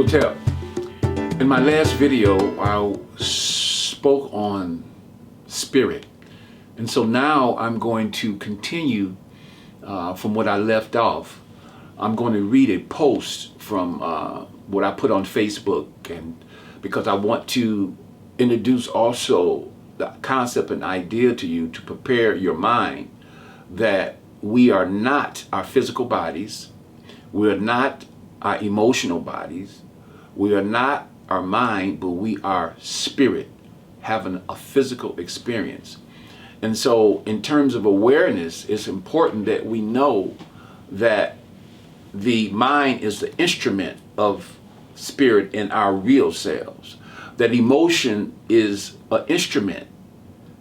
Hotel. In my last video, I spoke on spirit. And so now I'm going to continue from what I left off. I'm going to read a post from what I put on Facebook, and because I want to introduce also the concept and idea to you to prepare your mind that we are not our physical bodies, we are not our emotional bodies, we are not our mind, but we are spirit having a physical experience. And so in terms of awareness, it's important that we know that the mind is the instrument of spirit in our real selves. That emotion is an instrument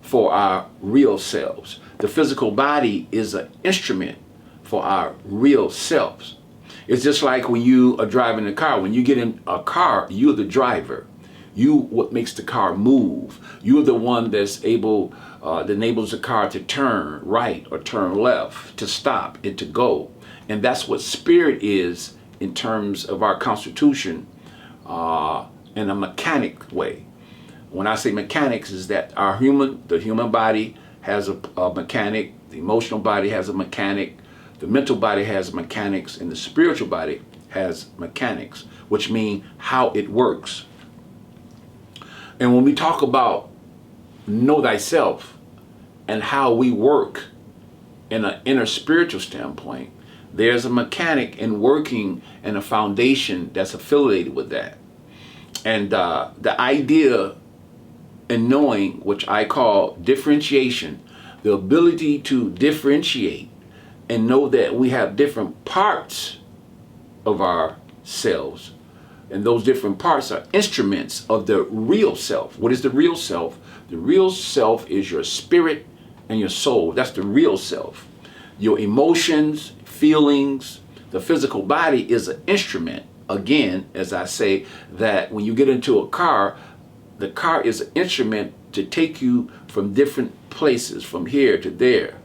for our real selves. The physical body is an instrument for our real selves. It's just like when you are driving a car. When you get in a car, you're the driver. You what makes the car move. You're the one that's able, that enables the car to turn right or turn left, to stop and to go. And that's what spirit is in terms of our constitution, in a mechanic way. When I say mechanics, is that the human body has a mechanic, the emotional body has a mechanic, the mental body has mechanics, and the spiritual body has mechanics, which mean how it works. And when we talk about know thyself and how we work in an inner spiritual standpoint, there's a mechanic in working and a foundation that's affiliated with that. And the idea in knowing, which I call differentiation, the ability to differentiate and know that we have different parts of ourselves. And those different parts are instruments of the real self. What is the real self? The real self is your spirit and your soul. That's the real self. Your emotions, feelings, the physical body is an instrument. Again, as I say, that when you get into a car, the car is an instrument to take you from different places, from here to there.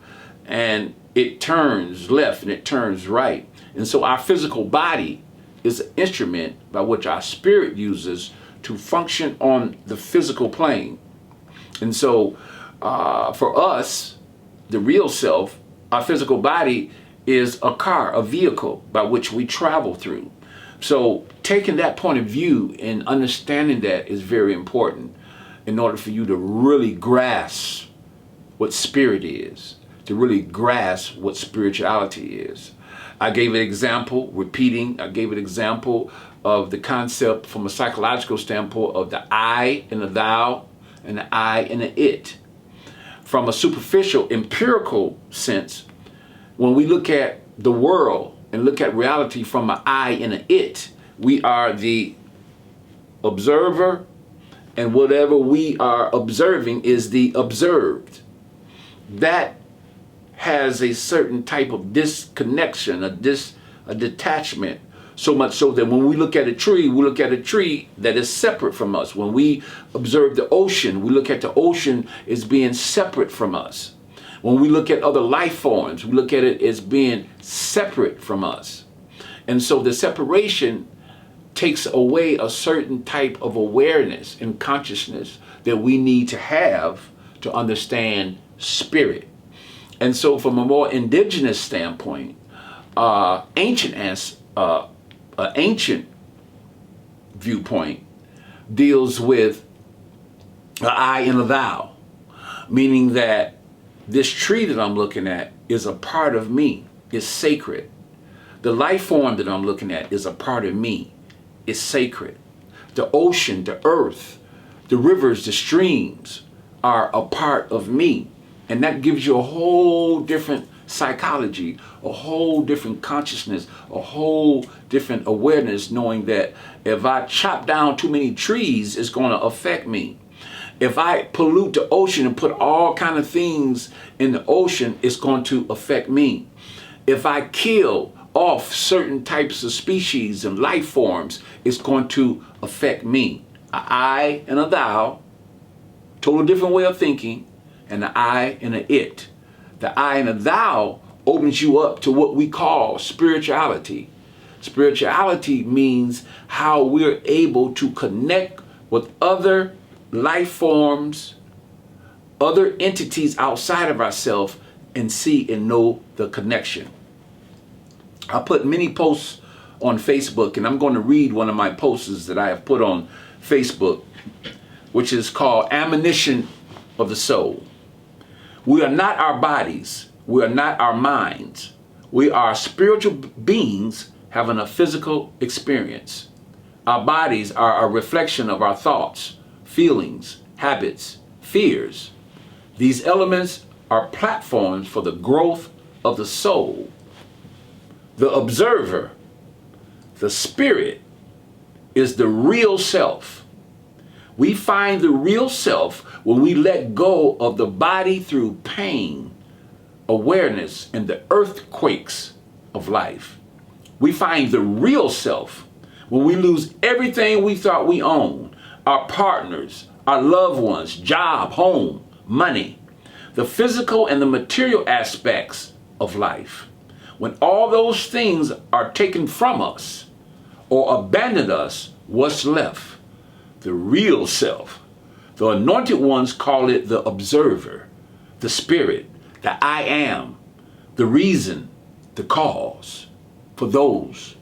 And it turns left and it turns right. And so our physical body is an instrument by which our spirit uses to function on the physical plane. And so for us, the real self, our physical body is a car, a vehicle by which we travel through. So taking that point of view and understanding that is very important in order for you to really grasp what spirit is, to really grasp what spirituality is. I gave an example, I gave an example of the concept from a psychological standpoint of the I and the thou and the I and the it. From a superficial, empirical sense, when we look at the world and look at reality from an I and an it, we are the observer, and whatever we are observing is the observed. That has a certain type of disconnection, a detachment, so much so that when we look at a tree, we look at a tree that is separate from us. When we observe the ocean, we look at the ocean as being separate from us. When we look at other life forms, we look at it as being separate from us. And so the separation takes away a certain type of awareness and consciousness that we need to have to understand spirit. And so from a more indigenous standpoint, ancient viewpoint deals with an I and a thou, meaning that this tree that I'm looking at is a part of me, it's sacred. The life form that I'm looking at is a part of me, it's sacred. The ocean, the earth, the rivers, the streams are a part of me. And that gives you a whole different psychology, a whole different consciousness, a whole different awareness, knowing that if I chop down too many trees, it's going to affect me. If I pollute the ocean and put all kind of things in the ocean, it's going to affect me. If I kill off certain types of species and life forms, it's going to affect me. An I and a thou, total different way of thinking, and the I and the it. The I and the thou opens you up to what we call spirituality. Spirituality means how we're able to connect with other life forms, other entities outside of ourselves, and see and know the connection. I put many posts on Facebook, and I'm going to read one of my posts that I have put on Facebook, which is called Admonition of the Soul. We are not our bodies. We are not our minds. We are spiritual beings having a physical experience. Our bodies are a reflection of our thoughts, feelings, habits, fears. These elements are platforms for the growth of the soul. The observer, the spirit, is the real self. We find the real self when we let go of the body through pain, awareness, and the earthquakes of life. We find the real self when we lose everything we thought we owned: our partners, our loved ones, job, home, money, the physical and the material aspects of life. When all those things are taken from us or abandon us, what's left? The real self. The anointed ones call it the observer, the spirit, the I am, the reason, the cause, for those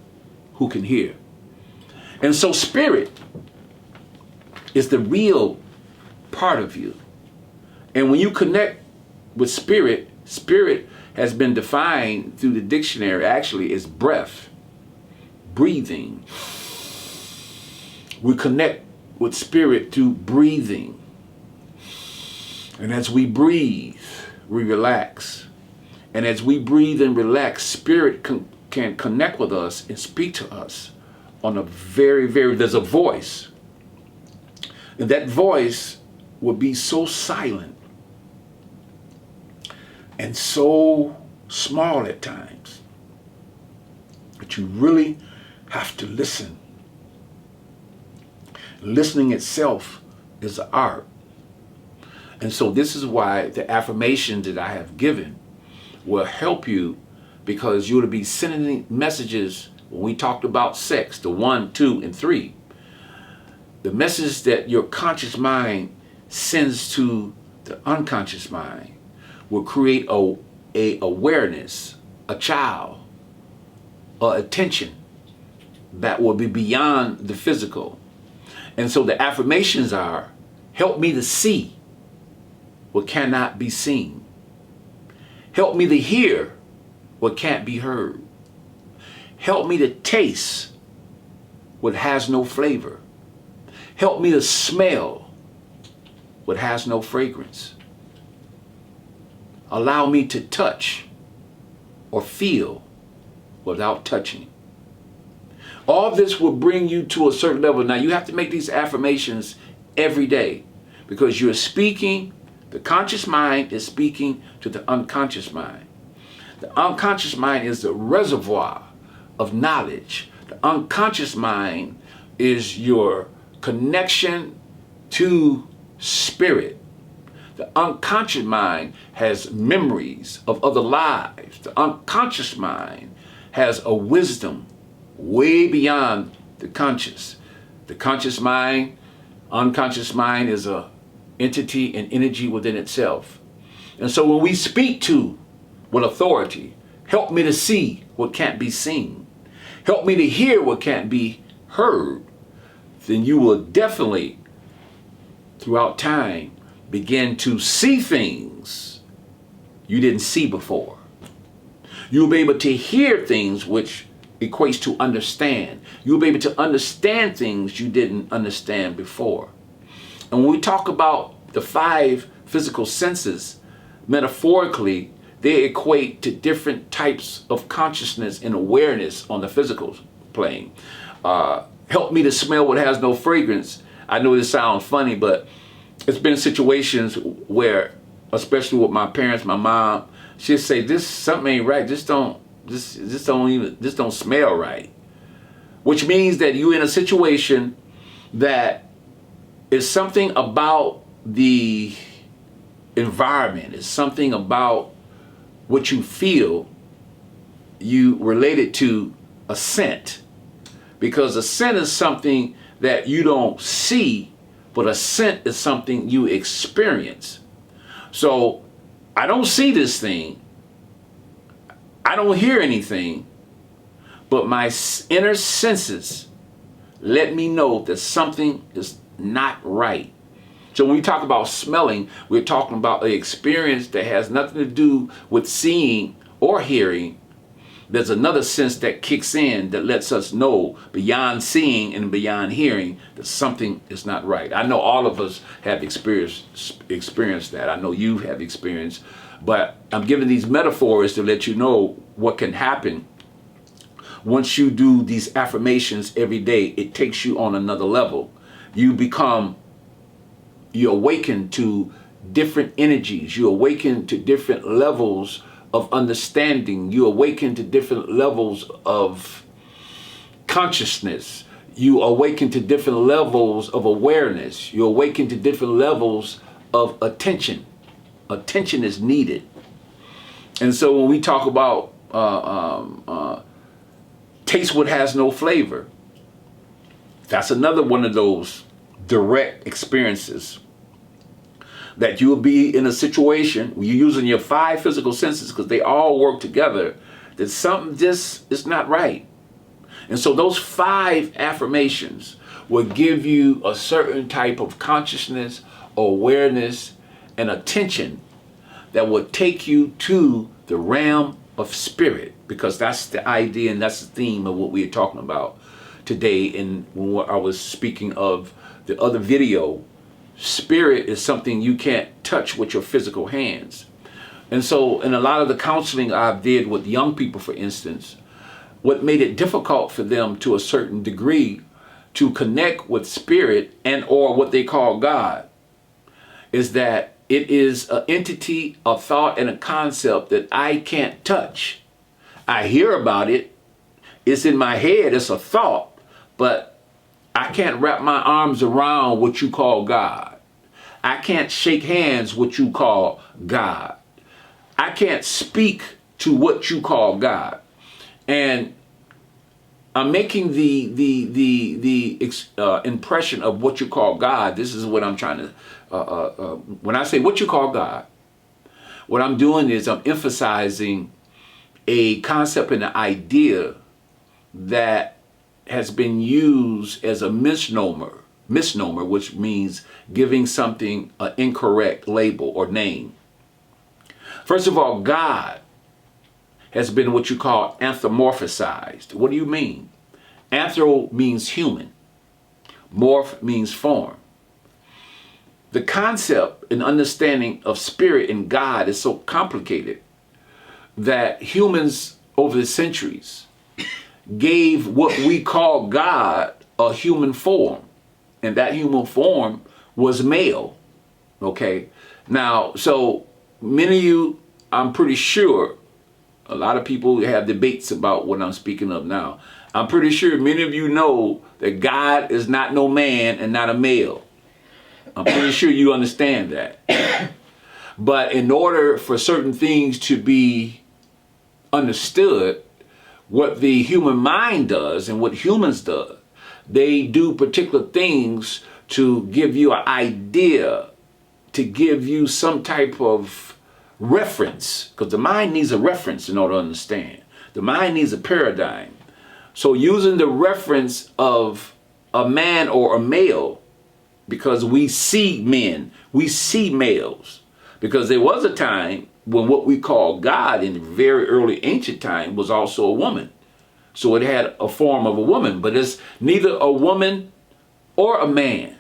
who can hear. And so spirit is the real part of you. And when you connect with spirit, spirit has been defined through the dictionary actually as breath, breathing. We connect with spirit through breathing. And as we breathe, we relax. And as we breathe and relax, spirit can connect with us and speak to us on a there's a voice. And that voice will be so silent and so small at times that you really have to listen. Listening itself is an art. And so this is why the affirmations that I have given will help you, because you'll be sending messages. When we talked about sex, the 1, 2, and 3, the message that your conscious mind sends to the unconscious mind will create a awareness, a child, or attention that will be beyond the physical. And so the affirmations are: help me to see what cannot be seen. Help me to hear what can't be heard. Help me to taste what has no flavor. Help me to smell what has no fragrance. Allow me to touch or feel without touching. All this will bring you to a certain level. Now you have to make these affirmations every day, because you're speaking, the conscious mind is speaking to the unconscious mind. The unconscious mind is the reservoir of knowledge. The unconscious mind is your connection to spirit. The unconscious mind has memories of other lives. The unconscious mind has a wisdom way beyond the conscious. The conscious mind, unconscious mind is a entity and energy within itself. And so when we speak to with authority, help me to see what can't be seen, help me to hear what can't be heard, then you will definitely, throughout time, begin to see things you didn't see before. You'll be able to hear things, which equates to understand. You'll be able to understand things you didn't understand before. And when we talk about the 5 physical senses, metaphorically, they equate to different types of consciousness and awareness on the physical plane. Help me to smell what has no fragrance. I know this sounds funny, but it's been situations where, especially with my parents, my mom, she'd say, "This something ain't right. This don't smell right." Which means that you're in a situation that is something about the environment, it's something about what you feel you related to a scent, because a scent is something that you don't see, but a scent is something you experience. So I don't see this thing, I don't hear anything, but my inner senses let me know that something is not right. So when we talk about smelling, we're talking about an experience that has nothing to do with seeing or hearing. There's another sense that kicks in that lets us know beyond seeing and beyond hearing that something is not right. I know all of us have experienced that. I know you have experienced, but I'm giving these metaphors to let you know what can happen once you do these affirmations every day. It takes you on another level. You awaken to different energies. You awaken to different levels of understanding. You awaken to different levels of consciousness. You awaken to different levels of awareness. You awaken to different levels of attention. Attention is needed. And so when we talk about taste what has no flavor, that's another one of those direct experiences that you'll be in a situation where you're using your 5 physical senses, because they all work together, that something just is not right. And so those 5 affirmations will give you a certain type of consciousness, awareness, and attention that will take you to the realm of spirit, because that's the idea and that's the theme of what we're talking about today. And when I was speaking of the other video, spirit is something you can't touch with your physical hands. And so in a lot of the counseling I did with young people, for instance, what made it difficult for them to a certain degree to connect with spirit and or what they call God is that it is an entity, a thought, and a concept that I can't touch. I hear about it, it's in my head, it's a thought, but I can't wrap my arms around what you call God. I can't shake hands what you call God. I can't speak to what you call God. And I'm making the impression of what you call God. This is what I'm trying to, when I say what you call God, what I'm doing is I'm emphasizing a concept and an idea that has been used as a misnomer, which means giving something an incorrect label or name. First of all, God has been what you call anthropomorphized. What do you mean? Anthro means human. Morph means form. The concept and understanding of spirit and God is so complicated that humans over the centuries gave what we call God a human form. And that human form was male. Okay? Now, so many of you, I'm pretty sure, a lot of people have debates about what I'm speaking of now. I'm pretty sure many of you know that God is not no man and not a male. I'm pretty sure you understand that. But in order for certain things to be understood, what the human mind does and what humans do, they do particular things to give you an idea, to give you some type of reference, because the mind needs a reference in order to understand. The mind needs a paradigm. So using the reference of a man or a male, because we see men, we see males, because there was a time when what we call God in very early ancient time was also a woman. So it had a form of a woman, but it's neither a woman or a man.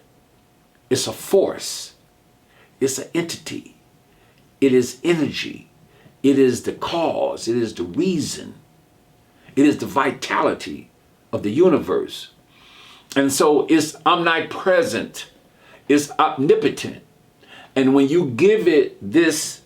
It's a force. It's an entity. It is energy. It is the cause. It is the reason. It is the vitality of the universe. And so it's omnipresent. It's omnipotent. And when you give it this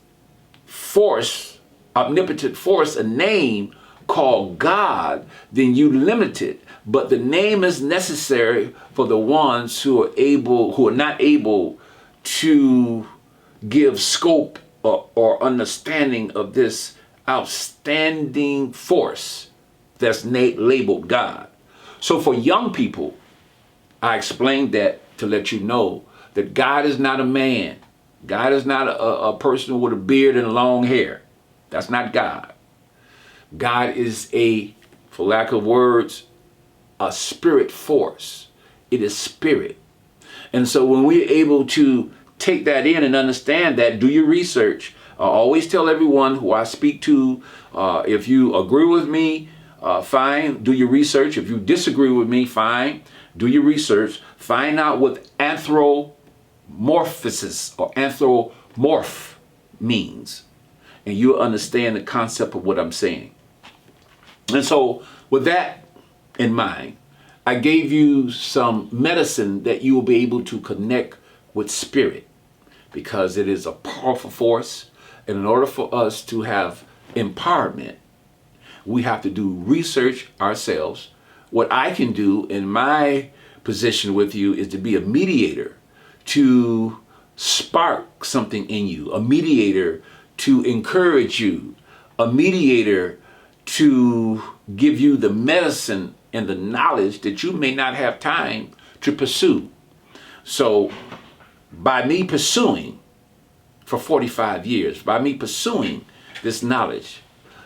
force, omnipotent force, a name called God, then you limit it. But the name is necessary for the ones who are not able to give scope or understanding of this outstanding force. that's labeled God. So for young people, I explained that to let you know that God is not a man. God is not a person with a beard and long hair. That's not God. God is for lack of words, a spirit force. It is spirit. And so when we're able to take that in and understand that, do your research. I always tell everyone who I speak to, if you agree with me, fine, do your research. If you disagree with me, fine, do your research. Find out what anthropomorphosis or anthropomorph means. And you'll understand the concept of what I'm saying. And so with that in mind, I gave you some medicine that you will be able to connect with spirit, because it is a powerful force. And in order for us to have empowerment, we have to do research ourselves. What I can do in my position with you is to be a mediator, to spark something in you, a mediator to encourage you, a mediator to give you the medicine and the knowledge that you may not have time to pursue. So by me pursuing for 45 years, by me pursuing this knowledge,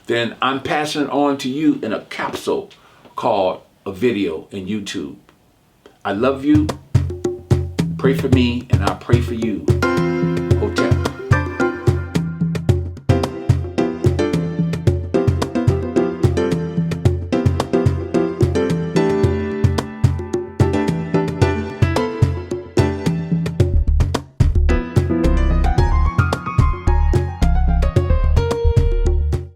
then I'm passing it on to you in a capsule called a video in YouTube. I love you. Pray for me, and I'll pray for you.